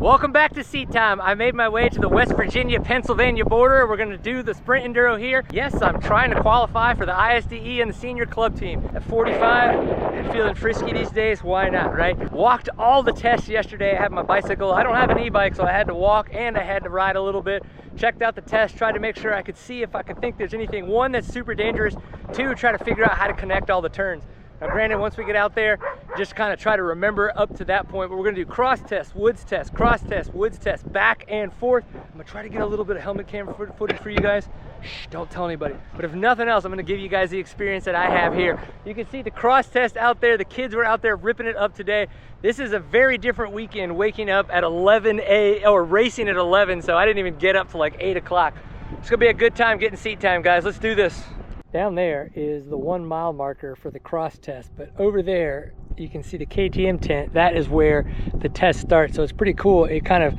Welcome back to Seat Time. I made my way to the West Virginia-Pennsylvania border. We're gonna do the Sprint Enduro here. Yes, I'm trying to qualify for the ISDE and the senior club team. At 45 and feeling frisky these days, why not, right? Walked all the tests yesterday. I have my bicycle. I don't have an e-bike, so I had to walk and I had to ride a little bit. Checked out the test, tried to make sure I could see if I could think there's anything, one, that's super dangerous, two, try to figure out how to connect all the turns. Now granted, once we get out there, just kind of try to remember up to that point, but we're gonna do cross test, woods test, cross test, woods test, back and forth. I'm gonna try to get a little bit of helmet camera footage for you guys. Shh, don't tell anybody. But if nothing else, I'm gonna give you guys the experience that I have here. You can see the cross test out there. The kids were out there ripping it up today. This is a very different weekend, waking up at 11 a.m. or racing at 11, so I didn't even get up till like 8 o'clock. It's gonna be a good time getting seat time, guys. Let's do this. Down there is the 1 mile marker for the cross test, but over there you can see the KTM tent. That is where the test starts, so it's pretty cool. It kind of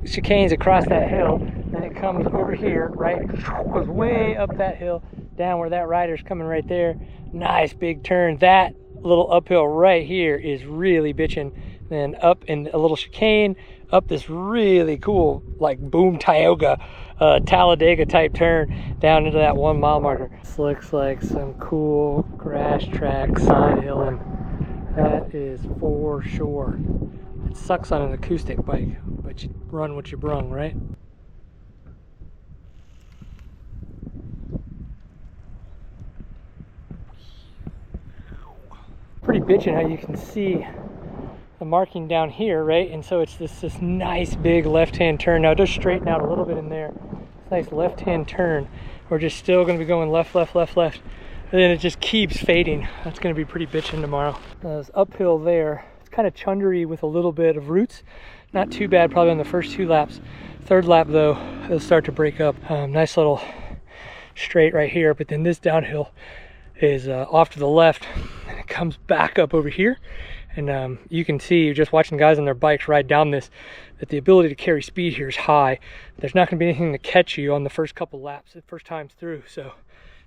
chicanes across that hill, and it comes over here, right? Goes way up that hill, down where that rider's coming right there. Nice big turn. That little uphill right here is really bitching. Then up in a little chicane, up this really cool, like boom Tioga, Talladega type turn down into that 1 mile marker. This looks like some cool grass track side hilling. That is for sure. It sucks on an acoustic bike, but you run what you brung, right? Pretty bitchin' how you can see the marking down here, right? And so it's this nice big left-hand turn. Now just straighten out a little bit in there. This nice left-hand turn. We're just still gonna be going left, left, left, left. And then it just keeps fading. That's gonna be pretty bitchin' tomorrow. It's uphill there. It's kind of chundery with a little bit of roots. Not too bad probably on the first 2 laps. Third lap though, it'll start to break up. Nice little straight right here, but then this downhill is off to the left and it comes back up over here. And you can see, just watching guys on their bikes ride down this, that the ability to carry speed here is high. There's not going to be anything to catch you on the first couple laps, the first times through, so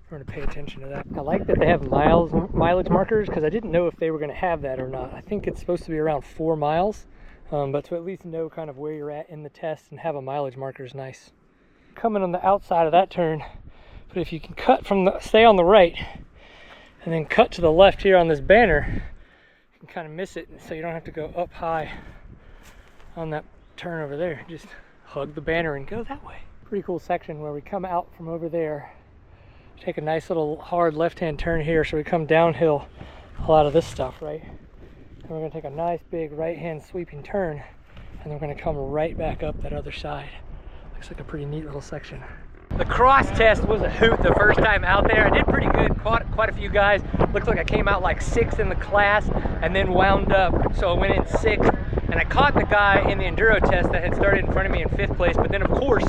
we're going to pay attention to that. I like that they have mileage markers, because I didn't know if they were going to have that or not. I think it's supposed to be around 4 miles, but to at least know kind of where you're at in the test and have a mileage marker is nice. Coming on the outside of that turn, but if you can cut from stay on the right, and then cut to the left here on this banner, kind of miss it, so you don't have to go up high on that turn over there. Just hug the banner and go that way. Pretty cool section where we come out from over there, take a nice little hard left-hand turn here, so we come downhill a lot of this stuff, right? And we're going to take a nice big right-hand sweeping turn, and then we're going to come right back up that other side. Looks like a pretty neat little section. The cross test was a hoot the first time out there. I did pretty good, caught quite a few guys. Looked like I came out like 6th in the class and then wound up, so I went in 6th. And I caught the guy in the enduro test that had started in front of me in 5th place, but then of course,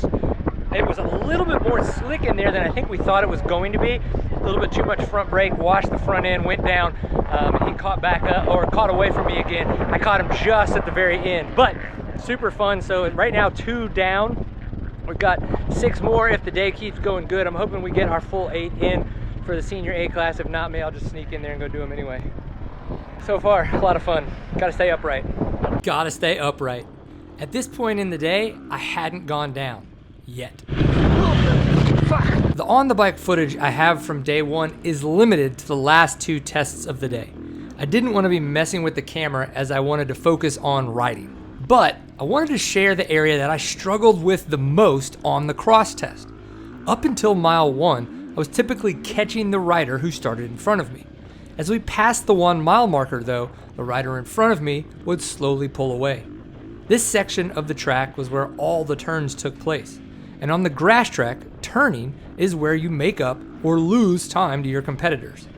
it was a little bit more slick in there than I think we thought it was going to be. A little bit too much front brake, washed the front end, went down, and he caught back up, or caught away from me again. I caught him just at the very end, but super fun. So right now 2 down. We've got 6 more if the day keeps going good. I'm hoping we get our full 8 in for the senior A class. If not, maybe I'll just sneak in there and go do them anyway. So far, a lot of fun. Gotta stay upright. Gotta stay upright. At this point in the day, I hadn't gone down yet. The on-the-bike footage I have from day 1 is limited to the last 2 tests of the day. I didn't want to be messing with the camera as I wanted to focus on riding. But I wanted to share the area that I struggled with the most on the cross test. Up until mile 1, I was typically catching the rider who started in front of me. As we passed the 1 mile marker though, the rider in front of me would slowly pull away. This section of the track was where all the turns took place. And on the grass track, turning is where you make up or lose time to your competitors.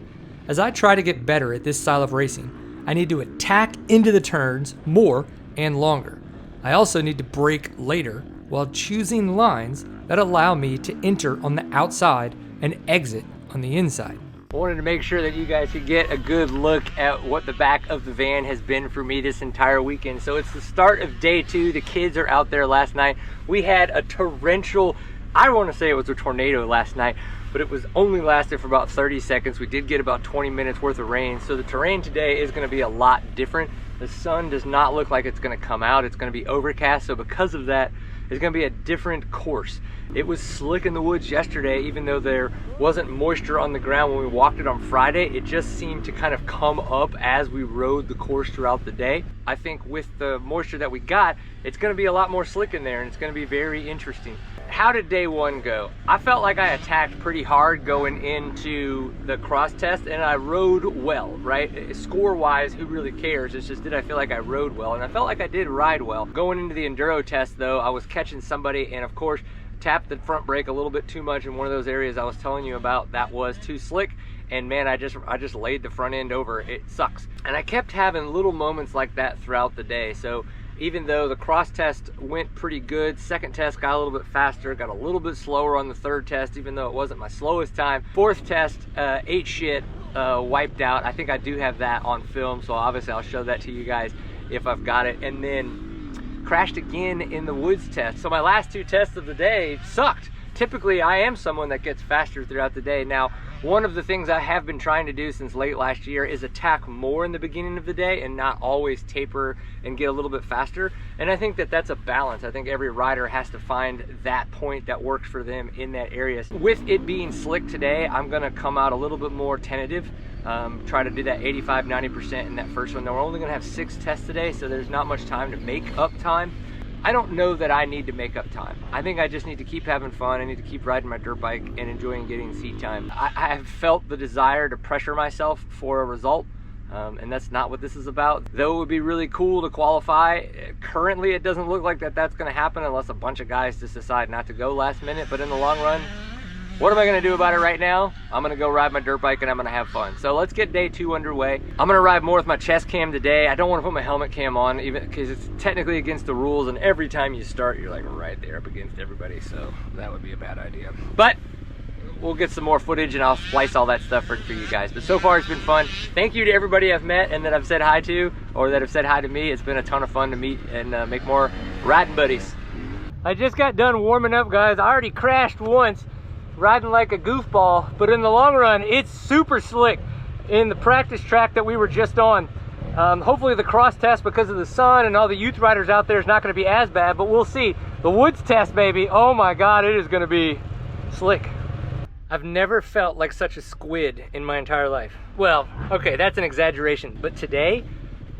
As I try to get better at this style of racing, I need to attack into the turns more and longer. I also need to brake later while choosing lines that allow me to enter on the outside and exit on the inside. I wanted to make sure that you guys could get a good look at what the back of the van has been for me this entire weekend. So it's the start of day 2. The kids are out there last night. We had a torrential, I want to say it was a tornado last night, but it was only lasted for about 30 seconds. We did get about 20 minutes worth of rain. So the terrain today is going to be a lot different. The sun does not look like it's going to come out. It's going to be overcast, so because of that, it's going to be a different course. It was slick in the woods yesterday, even though there wasn't moisture on the ground when we walked it on Friday. It just seemed to kind of come up as we rode the course throughout the day. I think with the moisture that we got, it's going to be a lot more slick in there, and it's going to be very interesting. How did day one go? I felt like I attacked pretty hard going into the cross test, and I rode well, right? Score-wise, who really cares? It's just, did I feel like I rode well? And I felt like I did ride well. Going into the enduro test, though, I was catching somebody, and of course, tapped the front brake a little bit too much in one of those areas I was telling you about that was too slick, and man, I just laid the front end over. It sucks. And I kept having little moments like that throughout the day. So even though the cross test went pretty good, second test got a little bit faster, got a little bit slower on the third test, even though it wasn't my slowest time. Fourth test, ate shit, wiped out. I think I do have that on film, so obviously I'll show that to you guys if I've got it. And then crashed again in the woods test. So my last two tests of the day sucked. Typically, I am someone that gets faster throughout the day. Now, one of the things I have been trying to do since late last year is attack more in the beginning of the day and not always taper and get a little bit faster. And I think that that's a balance. I think every rider has to find that point that works for them in that area. With it being slick today, I'm gonna come out a little bit more tentative. Try to do that 85–90% in that first one. Now, we're only gonna have 6 tests today, so there's not much time to make up time. I don't know that I need to make up time. I think I just need to keep having fun. I need to keep riding my dirt bike and enjoying getting seat time. I have felt the desire to pressure myself for a result, and that's not what this is about. Though it would be really cool to qualify, currently it doesn't look like that's gonna happen unless a bunch of guys just decide not to go last minute, but in the long run, what am I gonna do about it right now? I'm gonna go ride my dirt bike and I'm gonna have fun. So let's get day 2 underway. I'm gonna ride more with my chest cam today. I don't wanna put my helmet cam on, even because it's technically against the rules, and every time you start, you're like right there up against everybody, so that would be a bad idea. But we'll get some more footage and I'll splice all that stuff for you guys. But so far it's been fun. Thank you to everybody I've met and that I've said hi to, or that have said hi to me. It's been a ton of fun to meet and make more riding buddies. I just got done warming up, guys. I already crashed once, riding like a goofball, but in the long run, it's super slick in the practice track that we were just on. Hopefully the cross test, because of the sun and all the youth riders out there, is not gonna be as bad, but we'll see. The woods test, baby, oh my God, it is gonna be slick. I've never felt like such a squid in my entire life. Well, okay, that's an exaggeration, but today,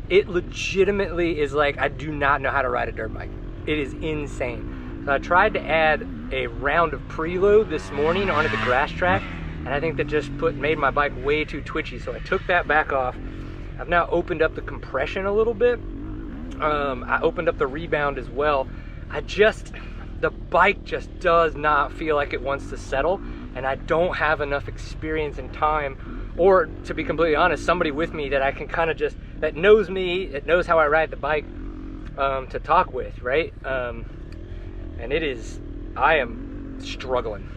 it legitimately is like I do not know how to ride a dirt bike. It is insane. So I tried to add a round of preload this morning onto the grass track, and I think that just made my bike way too twitchy, so I took that back off. I've now opened up the compression a little bit. I opened up the rebound as well. The bike just does not feel like it wants to settle, and I don't have enough experience and time, or to be completely honest, somebody with me that I can kind of just, that knows me, that knows how I ride the bike, to talk with, right? And I am struggling.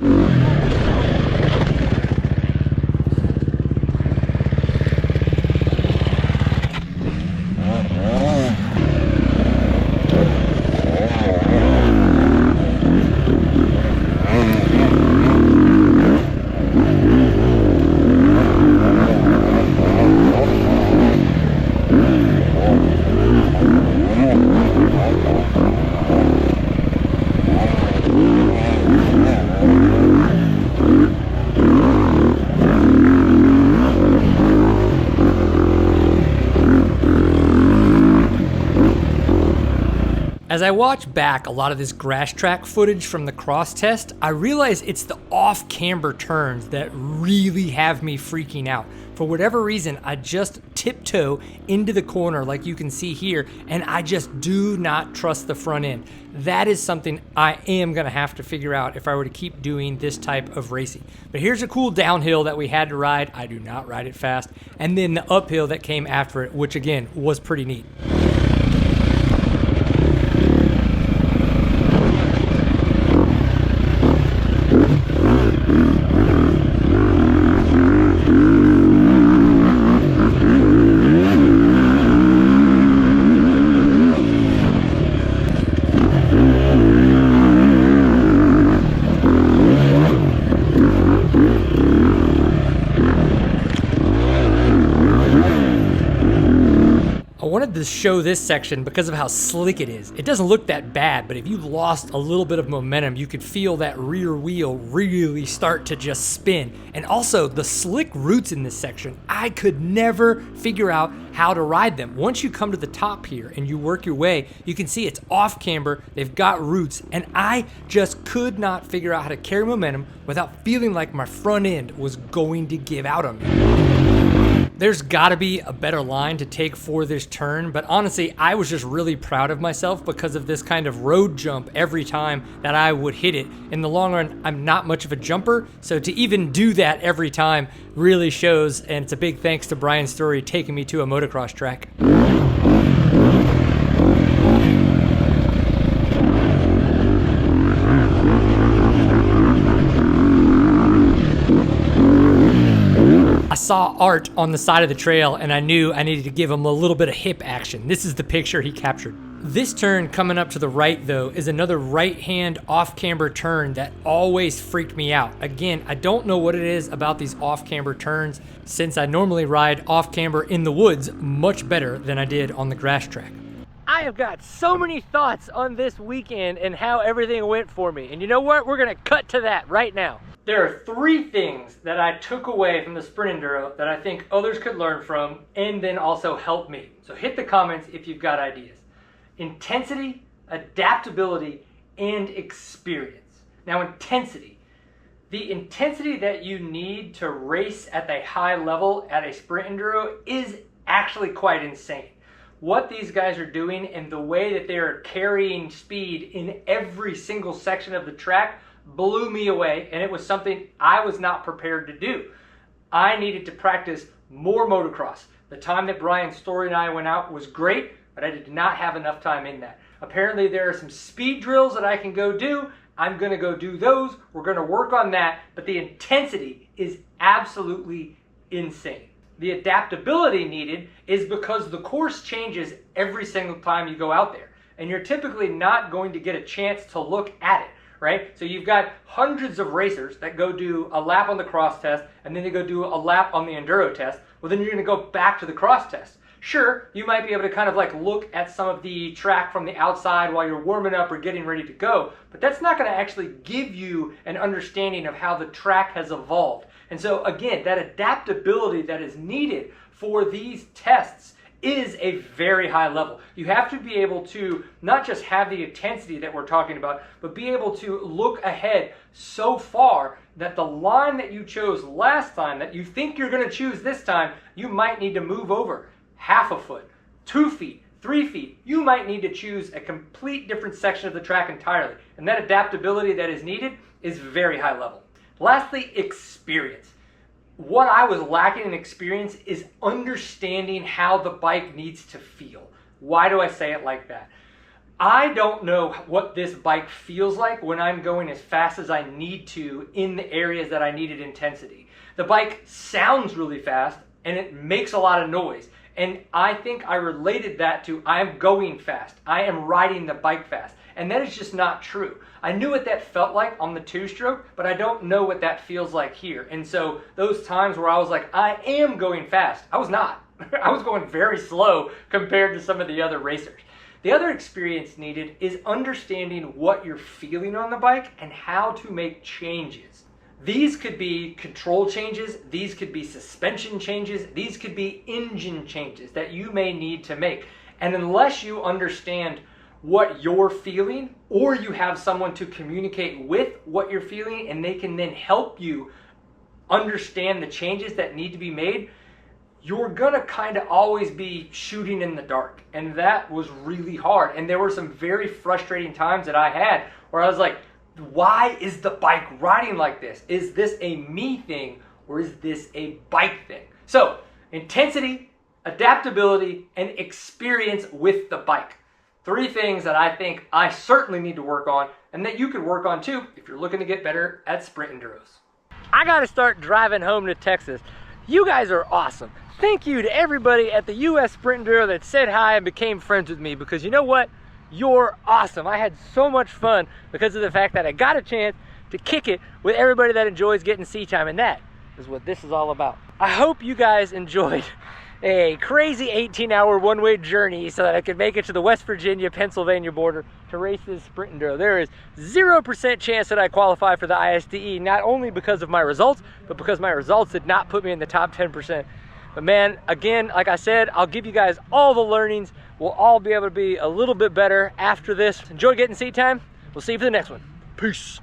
As I watch back a lot of this grass track footage from the cross test, I realize it's the off-camber turns that really have me freaking out. For whatever reason, I just tiptoe into the corner like you can see here, and I just do not trust the front end. That is something I am gonna have to figure out if I were to keep doing this type of racing. But here's a cool downhill that we had to ride. I do not ride it fast. And then the uphill that came after it, which again, was pretty neat. to show this section because of how slick it is. It doesn't look that bad, but if you lost a little bit of momentum, you could feel that rear wheel really start to just spin. And also the slick roots in this section, I could never figure out how to ride them. Once you come to the top here and you work your way, you can see it's off camber, they've got roots, and I just could not figure out how to carry momentum without feeling like my front end was going to give out on me. There's gotta be a better line to take for this turn, but honestly, I was just really proud of myself because of this kind of road jump every time that I would hit it. In the long run, I'm not much of a jumper, so to even do that every time really shows, and it's a big thanks to Brian Story taking me to a motocross track. I saw Art on the side of the trail and I knew I needed to give him a little bit of hip action. This is the picture he captured. This turn coming up to the right though is another right-hand off-camber turn that always freaked me out. Again, I don't know what it is about these off-camber turns since I normally ride off-camber in the woods much better than I did on the grass track. I have got so many thoughts on this weekend and how everything went for me. And you know what? We're gonna cut to that right now. There are 3 things that I took away from the Sprint Enduro that I think others could learn from and then also help me. So hit the comments if you've got ideas. Intensity, adaptability, and experience. Now intensity. The intensity that you need to race at a high level at a Sprint Enduro is actually quite insane. What these guys are doing and the way that they are carrying speed in every single section of the track blew me away, and it was something I was not prepared to do. I needed to practice more motocross. The time that Brian Story and I went out was great, but I did not have enough time in that. Apparently there are some speed drills that I can go do. I'm gonna go do those. We're gonna work on that, but the intensity is absolutely insane. The adaptability needed is because the course changes every single time you go out there, and you're typically not going to get a chance to look at it. Right? So you've got hundreds of racers that go do a lap on the cross test and then they go do a lap on the enduro test. Well, then you're going to go back to the cross test. Sure, you might be able to kind of like look at some of the track from the outside while you're warming up or getting ready to go, but that's not going to actually give you an understanding of how the track has evolved. And so again, that adaptability that is needed for these tests is a very high level. You have to be able to not just have the intensity that we're talking about, but be able to look ahead so far that the line that you chose last time that you think you're going to choose this time, you might need to move over half a foot, 2 feet, 3 feet. You might need to choose a complete different section of the track entirely. And that adaptability that is needed is very high level. Lastly, experience. What I was lacking in experience is understanding how the bike needs to feel. Why do I say it like that? I don't know what this bike feels like when I'm going as fast as I need to in the areas that I needed intensity. The bike sounds really fast and it makes a lot of noise. And I think I related that to I'm going fast. I am riding the bike fast. And that is just not true. I knew what that felt like on the 2-stroke, but I don't know what that feels like here. And so those times where I was like, I am going fast, I was not. I was going very slow compared to some of the other racers. The other experience needed is understanding what you're feeling on the bike and how to make changes. These could be control changes, these could be suspension changes, these could be engine changes that you may need to make. And unless you understand what you're feeling, or you have someone to communicate with what you're feeling and they can then help you understand the changes that need to be made, you're gonna kind of always be shooting in the dark. And that was really hard. And there were some very frustrating times that I had where I was like, why is the bike riding like this? Is this a me thing or is this a bike thing? So intensity, adaptability, and experience with the bike. 3 things that I think I certainly need to work on and that you could work on too if you're looking to get better at Sprint Enduros. I gotta start driving home to Texas. You guys are awesome. Thank you to everybody at the US Sprint Enduro that said hi and became friends with me, because you know what? You're awesome. I had so much fun because of the fact that I got a chance to kick it with everybody that enjoys getting sea time, and that is what this is all about. I hope you guys enjoyed a crazy 18-hour one-way journey so that I could make it to the West Virginia-Pennsylvania border to race this Sprint Enduro. There is 0% chance that I qualify for the ISDE, not only because of my results, but because my results did not put me in the top 10%. But man, again, like I said, I'll give you guys all the learnings. We'll all be able to be a little bit better after this. Enjoy getting seat time. We'll see you for the next one. Peace.